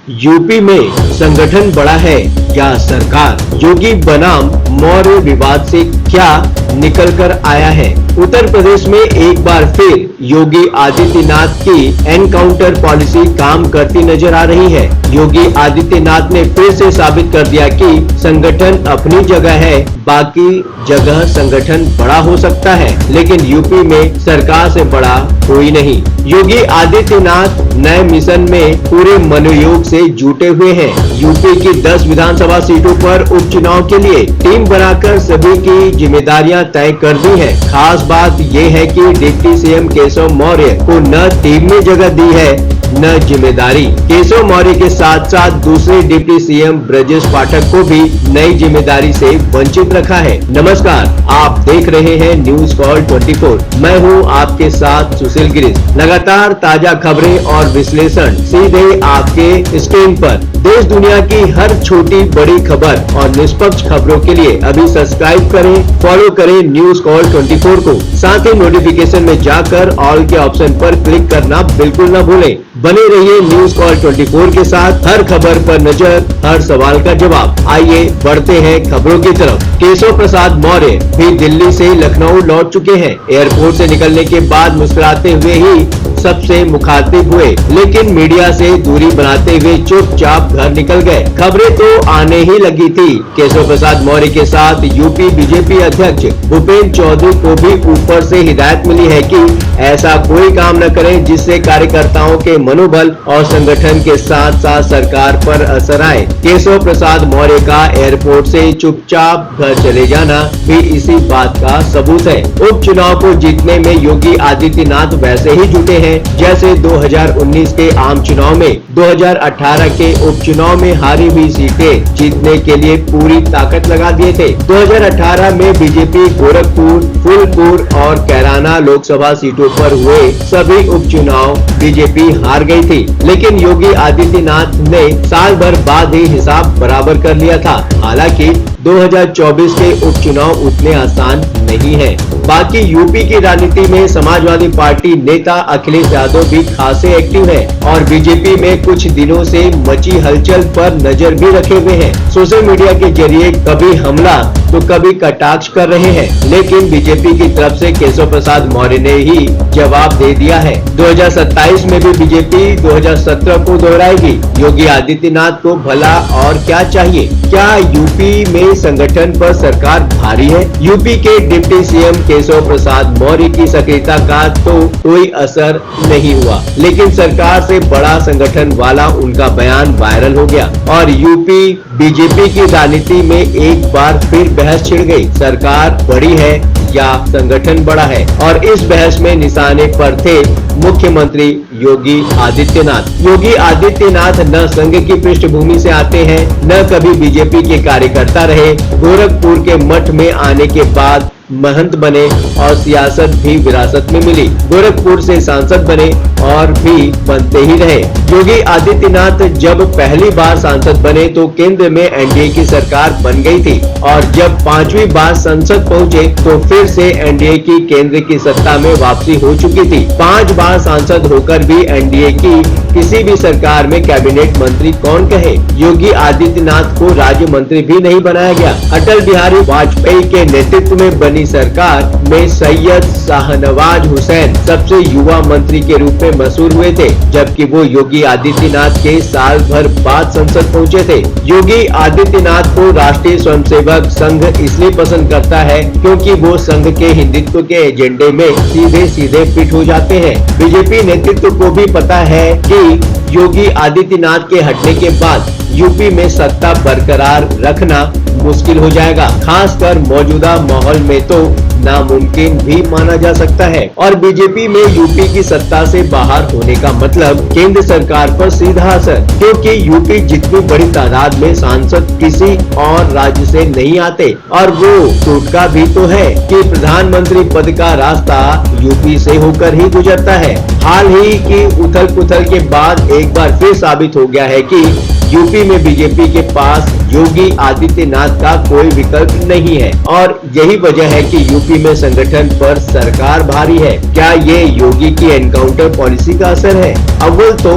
UP में संगठन बड़ा है या सरकार? योगी बनाम मौर्य विवाद से क्या निकल कर आया है? उत्तर प्रदेश में एक बार फिर योगी आदित्यनाथ की एनकाउंटर पॉलिसी काम करती नजर आ रही है। योगी आदित्यनाथ ने फिर से साबित कर दिया कि संगठन अपनी जगह है, बाकी जगह संगठन बड़ा हो सकता है, लेकिन यूपी में सरकार से बड़ा कोई नहीं। योगी आदित्यनाथ नए मिशन में पूरे मनोयोग से जुटे हुए हैं। यूपी की 10 विधानसभा सीटों पर उपचुनाव के लिए टीम बनाकर सभी की जिम्मेदारियां तय कर दी है। खास बात यह है कि डिप्टी सीएम केशव मौर्य को न टीम में जगह दी है न जिम्मेदारी। केशव मौर्य के साथ साथ दूसरे डिप्टी सीएम ब्रजेश पाठक को भी नई जिम्मेदारी से वंचित रखा है। नमस्कार, आप देख रहे हैं न्यूज कॉल 24। मैं हूं आपके साथ सुशील गिरीश। लगातार ताजा खबरें और विश्लेषण सीधे आपके स्क्रीन पर। देश दुनिया की हर छोटी बड़ी खबर और निष्पक्ष खबरों के लिए अभी सब्सक्राइब करें, फॉलो करें न्यूज कॉल 24 को। साथ ही नोटिफिकेशन में जाकर ऑल के ऑप्शन पर क्लिक करना बिल्कुल न भूलें। बने रहिए न्यूज कॉल 24 के साथ, हर खबर पर नजर, हर सवाल का जवाब। आइए बढ़ते हैं खबरों की तरफ। केशव प्रसाद मौर्य भी दिल्ली से लखनऊ लौट चुके हैं। एयरपोर्ट से निकलने के बाद मुस्कुराते हुए ही सबसे मुखातिब हुए, लेकिन मीडिया से दूरी बनाते हुए चुपचाप घर निकल गए। खबरें तो आने ही लगी थी। केशव प्रसाद मौर्य के साथ यूपी बीजेपी अध्यक्ष भूपेंद्र चौधरी को भी ऊपर से हिदायत मिली है कि ऐसा कोई काम न करें जिससे कार्यकर्ताओं के मनोबल और संगठन के साथ साथ सरकार पर असर आए। केशव प्रसाद मौर्य का एयरपोर्ट से चुपचाप घर चले जाना भी इसी बात का सबूत है। उपचुनाव को जीतने में योगी आदित्यनाथ वैसे ही जुटे हैं जैसे 2019 के आम चुनाव में 2018 के उपचुनाव में हारी हुई सीटें जीतने के लिए पूरी ताकत लगा दिए थे। 2018 में बीजेपी गोरखपुर, फूलपुर और कैराना लोकसभा सीटों पर हुए सभी उपचुनाव बीजेपी हार गई थी, लेकिन योगी आदित्यनाथ ने साल भर बाद ही हिसाब बराबर कर लिया था। हालांकि 2024 के उपचुनाव उतने आसान नहीं है। बाकी यूपी की राजनीति में समाजवादी पार्टी नेता अखिलेश यादव भी खासे एक्टिव है और बीजेपी में कुछ दिनों से मची हलचल पर नजर भी रखे हुए हैं। सोशल मीडिया के जरिए कभी हमला तो कभी कटाक्ष कर रहे हैं, लेकिन बीजेपी की तरफ से केशव प्रसाद मौर्य ने ही जवाब दे दिया है। 2027 में भी बीजेपी 2017 को दोहराएगी। योगी आदित्यनाथ को भला और क्या चाहिए? क्या यूपी में संगठन पर सरकार भारी है? यूपी के डिप्टी सीएम केशव प्रसाद मौर्य की सक्रियता का तो कोई असर नहीं हुआ, लेकिन सरकार से बड़ा संगठन वाला उनका बयान वायरल हो गया और यूपी बीजेपी की राजनीति में एक बार फिर बहस छिड़ गई। सरकार बड़ी है या संगठन बड़ा है? और इस बहस में निशाने पर थे मुख्यमंत्री योगी आदित्यनाथ। योगी आदित्यनाथ न संघ की पृष्ठभूमि से आते हैं, न कभी बीजेपी के कार्यकर्ता रहे। गोरखपुर के मठ में आने के बाद महंत बने और सियासत भी विरासत में मिली। गोरखपुर से सांसद बने और भी बनते ही रहे। योगी आदित्यनाथ जब पहली बार सांसद बने तो केंद्र में एनडीए की सरकार बन गई थी और जब 5वीं बार संसद पहुंचे तो फिर से एनडीए की केंद्र की सत्ता में वापसी हो चुकी थी। 5 बार सांसद होकर भी एनडीए की किसी भी सरकार में कैबिनेट मंत्री कौन कहे? योगी आदित्यनाथ को राज्य मंत्री भी नहीं बनाया गया। अटल बिहारी वाजपेयी के नेतृत्व में बनी सरकार में सैयद शाहनवाज हुसैन सबसे युवा मंत्री के रूप में मशहूर हुए थे, जबकि वो योगी आदित्यनाथ के साल भर बाद संसद पहुंचे थे। योगी आदित्यनाथ को राष्ट्रीय स्वयंसेवक संघ इसलिए पसंद करता है क्योंकि वो संघ के हिंदुत्व के एजेंडे में सीधे सीधे फिट हो जाते हैं। बीजेपी नेतृत्व को भी पता है कि योगी आदित्यनाथ के हटने के बाद यूपी में सत्ता बरकरार रखना मुश्किल हो जाएगा। खासकर मौजूदा माहौल में तो नामुमकिन भी माना जा सकता है और बीजेपी में यूपी की सत्ता से बाहर होने का मतलब केंद्र सरकार पर सीधा असर, क्योंकि यूपी जितनी बड़ी तादाद में सांसद किसी और राज्य से नहीं आते और वो टोटका भी तो है कि प्रधानमंत्री पद का रास्ता यूपी से होकर ही गुजरता है। हाल ही की उथल पुथल के बाद एक बार फिर साबित हो गया है कि यूपी में बीजेपी के पास योगी आदित्यनाथ का कोई विकल्प नहीं है और यही वजह है कि यूपी में संगठन पर सरकार भारी है। क्या ये योगी की एनकाउंटर पॉलिसी का असर है? अव्वल तो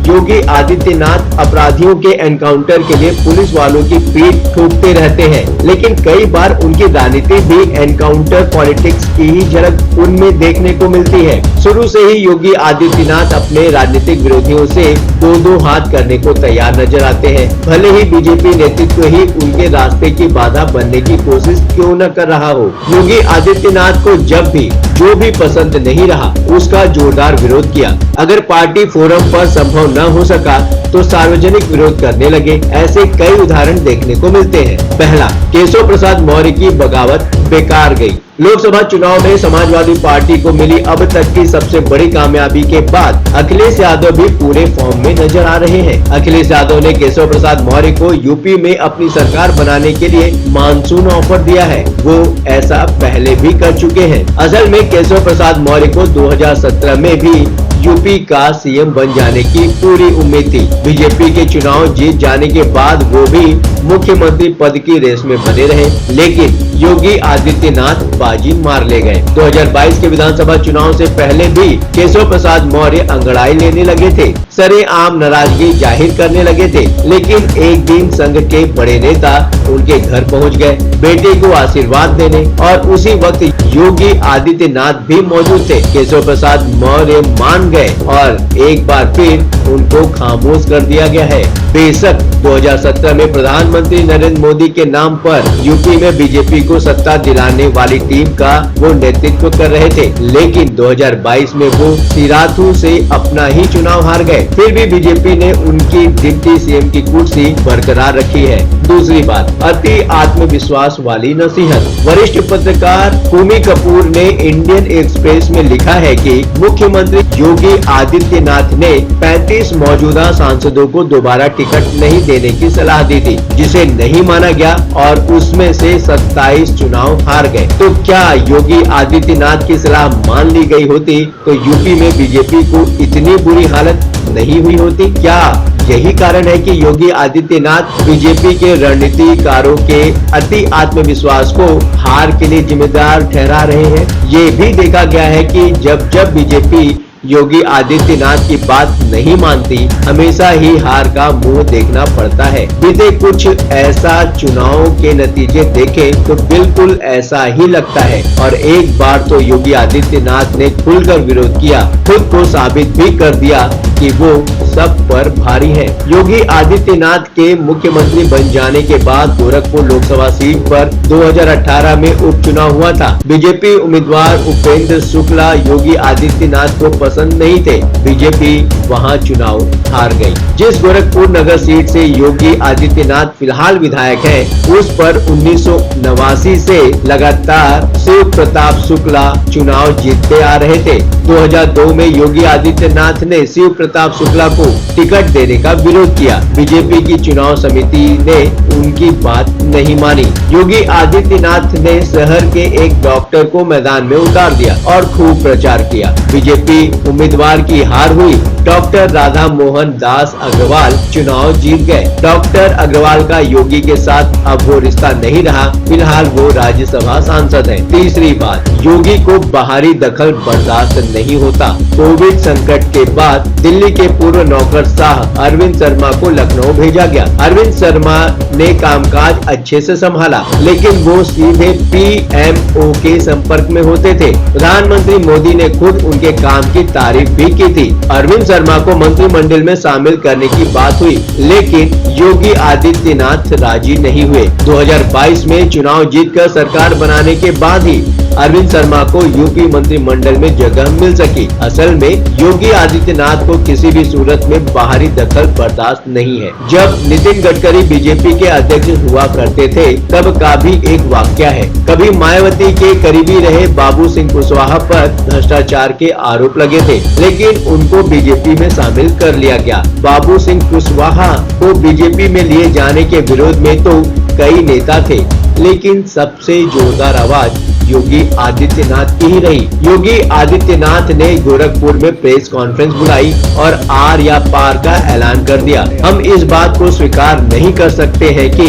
योगी आदित्यनाथ अपराधियों के एनकाउंटर के लिए पुलिस वालों की पीठ ठोकते रहते हैं, लेकिन कई बार उनकी राजनीति भी एनकाउंटर पॉलिटिक्स की ही झलक उनमें देखने को मिलती है। शुरू से ही योगी आदित्यनाथ अपने राजनीतिक विरोधियों से दो हाथ करने को तैयार नजर आते हैं, भले ही बीजेपी नेतृत्व ही उनके रास्ते की बाधा बनने की कोशिश क्यों न कर रहा हो। योगी आदित्यनाथ को जब भी जो भी पसंद नहीं रहा उसका जोरदार विरोध किया। अगर पार्टी फोरम पर संभव न हो सका तो सार्वजनिक विरोध करने लगे। ऐसे कई उदाहरण देखने को मिलते हैं। पहला, केशव प्रसाद मौर्य की बगावत बेकार गई। लोकसभा चुनाव में समाजवादी पार्टी को मिली अब तक की सबसे बड़ी कामयाबी के बाद अखिलेश यादव भी पूरे फॉर्म में नजर आ रहे हैं। अखिलेश यादव ने केशव प्रसाद मौर्य को यूपी में अपनी सरकार बनाने के लिए मानसून ऑफर दिया है। वो ऐसा पहले भी कर चुके हैं। असल में केशव प्रसाद मौर्य को 2017 में भी यूपी का सीएम बन जाने की पूरी उम्मीद थी। बीजेपी के चुनाव जीत जाने के बाद वो भी मुख्यमंत्री पद की रेस में बने रहे, लेकिन योगी आदित्यनाथ बाजी मार ले गए। 2022 के विधानसभा चुनाव से पहले भी केशव प्रसाद मौर्य अंगड़ाई लेने लगे थे, सरेआम नाराजगी जाहिर करने लगे थे, लेकिन एक दिन संघ के बड़े नेता उनके घर पहुंच गए बेटे को आशीर्वाद देने, और उसी वक्त योगी आदित्यनाथ भी मौजूद थे। केशव प्रसाद मौर्य मान गए और एक बार फिर उनको खामोश कर दिया गया है। बेशक 2017 में प्रधानमंत्री नरेंद्र मोदी के नाम पर यूपी में बीजेपी को सत्ता दिलाने वाली टीम का वो नेतृत्व कर रहे थे, लेकिन 2022 में वो सिराथू से अपना ही चुनाव हार गए। फिर भी बीजेपी ने उनकी डिप्टी सीएम की कुर्सी बरकरार रखी है। दूसरी बात, अति आत्मविश्वास वाली नसीहत। वरिष्ठ पत्रकार कुमी कपूर ने इंडियन एक्सप्रेस में लिखा है कि मुख्यमंत्री योगी आदित्यनाथ ने 35 मौजूदा सांसदों को दोबारा टिकट नहीं देने की सलाह दी थी, जिसे नहीं माना गया और उसमें से 27 चुनाव हार गए। तो क्या योगी आदित्यनाथ की सलाह मान ली गई होती तो यूपी में बीजेपी को इतनी बुरी हालत नहीं हुई होती? क्या यही कारण है कि योगी आदित्यनाथ बीजेपी के रणनीतिकारों के अति आत्मविश्वास को हार के लिए जिम्मेदार ठहरा रहे हैं? ये भी देखा गया है कि जब जब बीजेपी योगी आदित्यनाथ की बात नहीं मानती, हमेशा ही हार का मुंह देखना पड़ता है। बीते कुछ ऐसा चुनाव के नतीजे देखे तो बिल्कुल ऐसा ही लगता है, और एक बार तो योगी आदित्यनाथ ने खुलकर विरोध किया, खुद को साबित भी कर दिया कि वो सब पर भारी है। योगी आदित्यनाथ के मुख्यमंत्री बन जाने के बाद गोरखपुर लोकसभा सीट पर 2018 में उपचुनाव हुआ था। बीजेपी उम्मीदवार उपेंद्र शुक्ला योगी आदित्यनाथ को पसंद नहीं थे। बीजेपी वहां चुनाव हार गई। जिस गोरखपुर नगर सीट से योगी आदित्यनाथ फिलहाल विधायक हैं, उस पर 1989 से लगातार शिव प्रताप शुक्ला चुनाव जीतते आ रहे थे। 2002 में योगी आदित्यनाथ ने शिव प्रताप शुक्ला को टिकट देने का विरोध किया। बीजेपी की चुनाव समिति ने उनकी बात नहीं मानी। योगी आदित्यनाथ ने शहर के एक डॉक्टर को मैदान में उतार दिया और खूब प्रचार किया। बीजेपी उम्मीदवार की हार हुई। डॉक्टर राधा मोहन दास अग्रवाल चुनाव जीत गए। डॉक्टर अग्रवाल का योगी के साथ अब वो रिश्ता नहीं रहा। फिलहाल वो राज्यसभा सांसद हैं। तीसरी बात, योगी को बाहरी दखल बर्दाश्त नहीं होता। कोविड संकट के बाद दिल्ली के पूर्व नौकरशाह अरविंद शर्मा को लखनऊ भेजा गया। अरविंद शर्मा ने कामकाज अच्छे से संभाला, लेकिन वो सीधे पीएमओ के संपर्क में होते थे। प्रधानमंत्री मोदी ने खुद उनके काम की तारीफ भी की थी। अरविंद शर्मा को मंत्रिमंडल में शामिल करने की बात हुई, लेकिन योगी आदित्यनाथ राजी नहीं हुए। 2022 में चुनाव जीतकर सरकार बनाने के बाद ही अरविंद शर्मा को यूपी मंत्रिमंडल में जगह मिल सकी। असल में योगी आदित्यनाथ को किसी भी सूरत में बाहरी दखल बर्दाश्त नहीं है। जब नितिन गडकरी बीजेपी के अध्यक्ष हुआ करते थे, तब का भी एक वाकया है। कभी मायावती के करीबी रहे बाबू सिंह कुशवाहा पर भ्रष्टाचार के आरोप लगे थे, लेकिन उनको बीजेपी में शामिल कर लिया गया। बाबू सिंह कुशवाहा को बीजेपी में लिए जाने के विरोध में तो कई नेता थे, लेकिन सबसे जोरदार आवाज योगी आदित्यनाथ की ही रही। योगी आदित्यनाथ ने गोरखपुर में प्रेस कॉन्फ्रेंस बुलाई और आर या पार का ऐलान कर दिया। हम इस बात को स्वीकार नहीं कर सकते हैं कि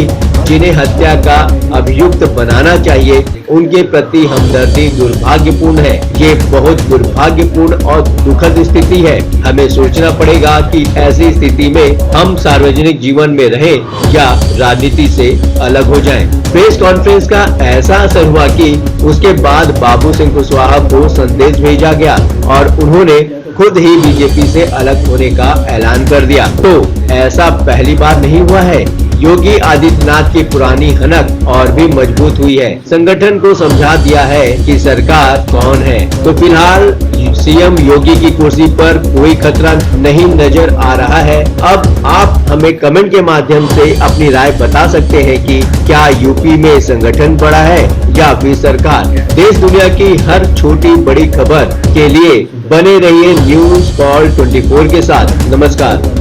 जिन्हें हत्या का अभियुक्त बनाना चाहिए, उनके प्रति हमदर्दी दुर्भाग्यपूर्ण है। ये बहुत दुर्भाग्यपूर्ण और दुखद स्थिति है। हमें सोचना पड़ेगा कि ऐसी स्थिति में हम सार्वजनिक जीवन में रहें या राजनीति से अलग हो जाएं। प्रेस कॉन्फ्रेंस का ऐसा असर हुआ कि उसके बाद बाबू सिंह कुशवाहा को संदेश भेजा गया और उन्होंने खुद ही बीजेपी से अलग होने का ऐलान कर दिया। तो ऐसा पहली बार नहीं हुआ है। योगी आदित्यनाथ की पुरानी हनक और भी मजबूत हुई है। संगठन को समझा दिया है कि सरकार कौन है। तो फिलहाल सीएम योगी की कुर्सी पर कोई खतरा नहीं नजर आ रहा है। अब आप हमें कमेंट के माध्यम से अपनी राय बता सकते हैं कि क्या यूपी में संगठन बड़ा है या फिर सरकार। देश दुनिया की हर छोटी बड़ी खबर के लिए बने रहिए न्यूज़ कॉल 24 के साथ। नमस्कार।